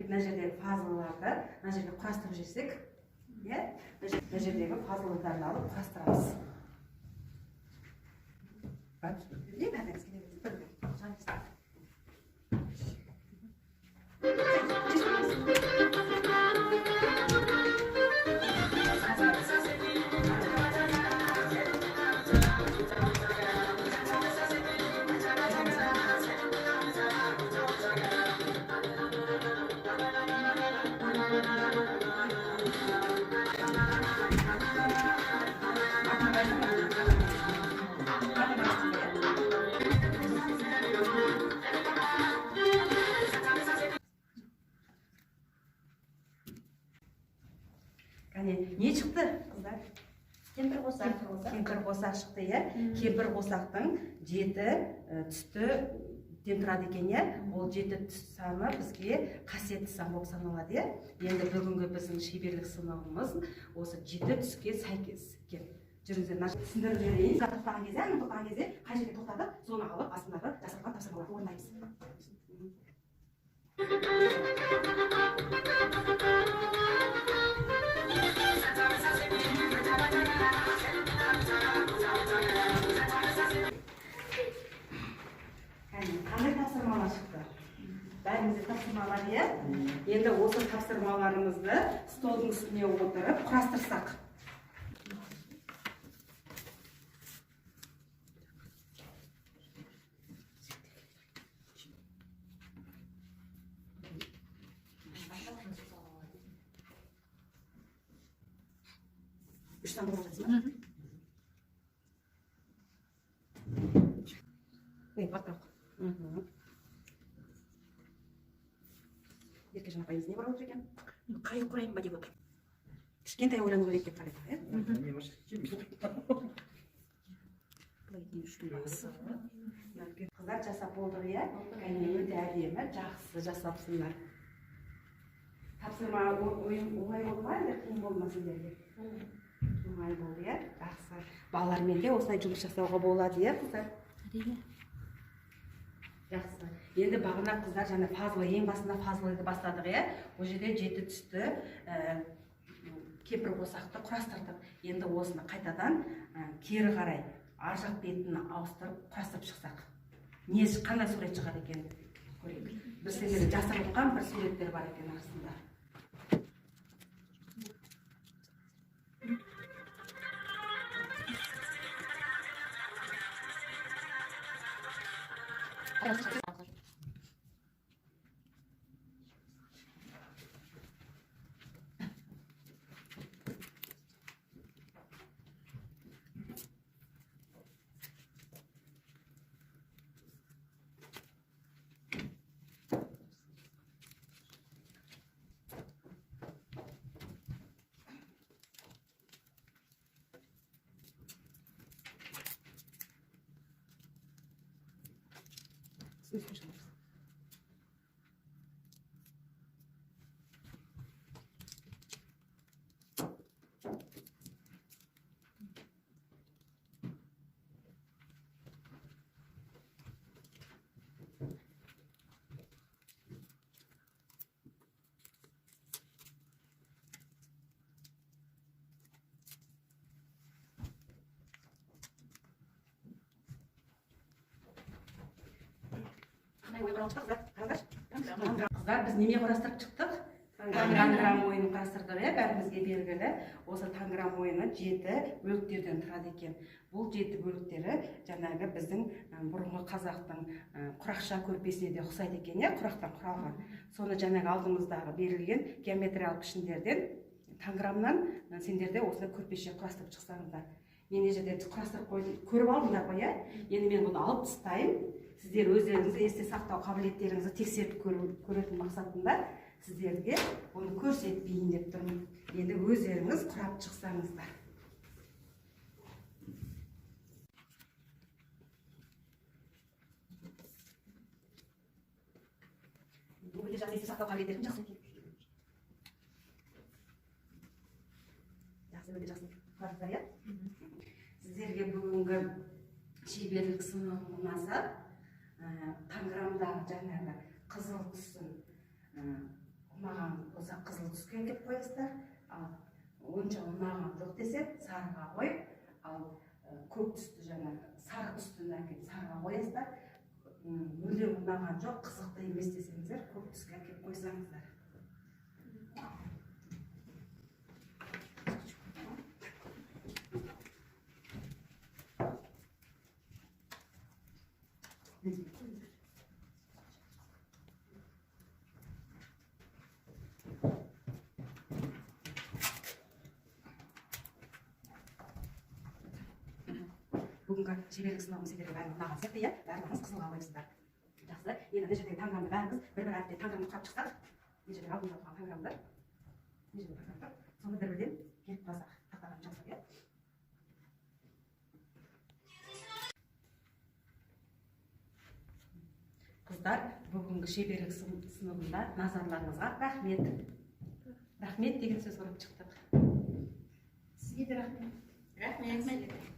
мына жердегі фазаларды мына жерге құрастырып жіберсек, иә? Мына жердегі фазаларды алып құрастырамыз. Не шықты, қыздар? Кемпір қосақ. Кемпір қосақ шықты, иә? Кемпір қосақтың 7 түстен тұрады екен, иә? Ол 7 түс саны бізге қасиетті сан болып саналады, иә? Енді бүгінгі біздің шеберлік сыныбымыз осы 7 түске сәйкес екен. Жүріңіздер, түсіндіріп жіберейін. Тоқтаған кезде, тоқтаған кезде қай жерге тоқтадық, соны алып астындағы жасалған тапсырмаларды орындаймыз. Қандай тапсырмалар шықты? Бәрімізде тапсырмалар, иә? Енді осы тапсырмаларымызды столдың үстіне отырып құрастырсақ. Үштен болып жатсың ба? Батырақ. Еркежан апайымыз не бар отыр екен? Қай құрайын ба деп отыр. Кішкентай ойлану керек деп қарайды, иә? Қыздар жасап болдық, иә? Өте әдемі, жақсы жасапсыңдар. Тапсырма оңай болды ма, әлде қиын болды ма сіздерге? Оңай болды, иә? Жақсы. Балалармен де осылай жұмыс жасауға болады, иә, қыздар? Жақсы. Енді бағана қыздар жаңа фазлы, ең басында фазлыды бастадық, иә? Ол жерде 7 түсті кемпір қосақты құрастырдық. Енді осыны қайтадан кері қарай ар жақ бетін ауыстырып құрастырып шықсақ. Қандай сурет шығар екен көрейік. Бір сендерде жасырылған бір суреттер бар екен арасында. Қыздар, біз неме құрастырып шықтық? Танграм ойынын құрастырдық, бәрімізге белгілі. Осы танграм ойыны 7 бөліктерден тұрады екен. Бұл 7 бөліктері жаңағы біздің бұрынғы қазақтың құрақша көрпесіне де ұқсайды екен, құрақтан құралған. Соны жаңағы алдымыздағы берілген геометриялық пішіндерден, танграмнан сендерде осыны көрпеше құрастырып шықсаңыздар. Мен не жерде құрастырып көріп алдыңдар ғой, енді мен бұны алып тастайын. Сіздер өздеріңізді есте сақтау қабілеттеріңізді тексеріп көретін мақсатында сіздерге оны көрсетпейін деп тұрмын. Енді өздеріңіз құрап шықсаңыздар. Өте жақсы есте сақтау қабілеттерің жақсы екен. Жақсы, өте жақсы құрастырдар, иә? Сіздерге бүгінгі шеберлік сыныбы ұнаса, танграмдағы жаңағы қызыл түстің ұнаған болса қызыл түске келіп қоясыздар. Ал онша ұнаған жоқ десе сарыға қойып, ал көк түсті жаңа сары түстін әкеліп сарыға қоясыздар. Мүлдем ұнаған жоқ, қызықты емес десеңіздер, көк түске әкеліп қойсаңыздар. Бүгінгі шеберлік сынауымыз сіздерге бәрі ұнаған сияқты, иә? Барлығыңыз қызылға қойыпсыздар. Жақсы. Енді мына жердегі таңграмды бәріміз бір-бір әріптен таңграмды құрап шықсақ, мына жерде алдымызда тұрған таңграмды, мына жерде таңграмды, соны бір-бірден келіп құрасақ, тақтадан жазсақ, иә? Қыздар, бүгінгі шеберлік сыныбында назарларыңызға рахмет. Рахмет деген сөз құрып шықтық. Сізге де рахмет. Рахмет.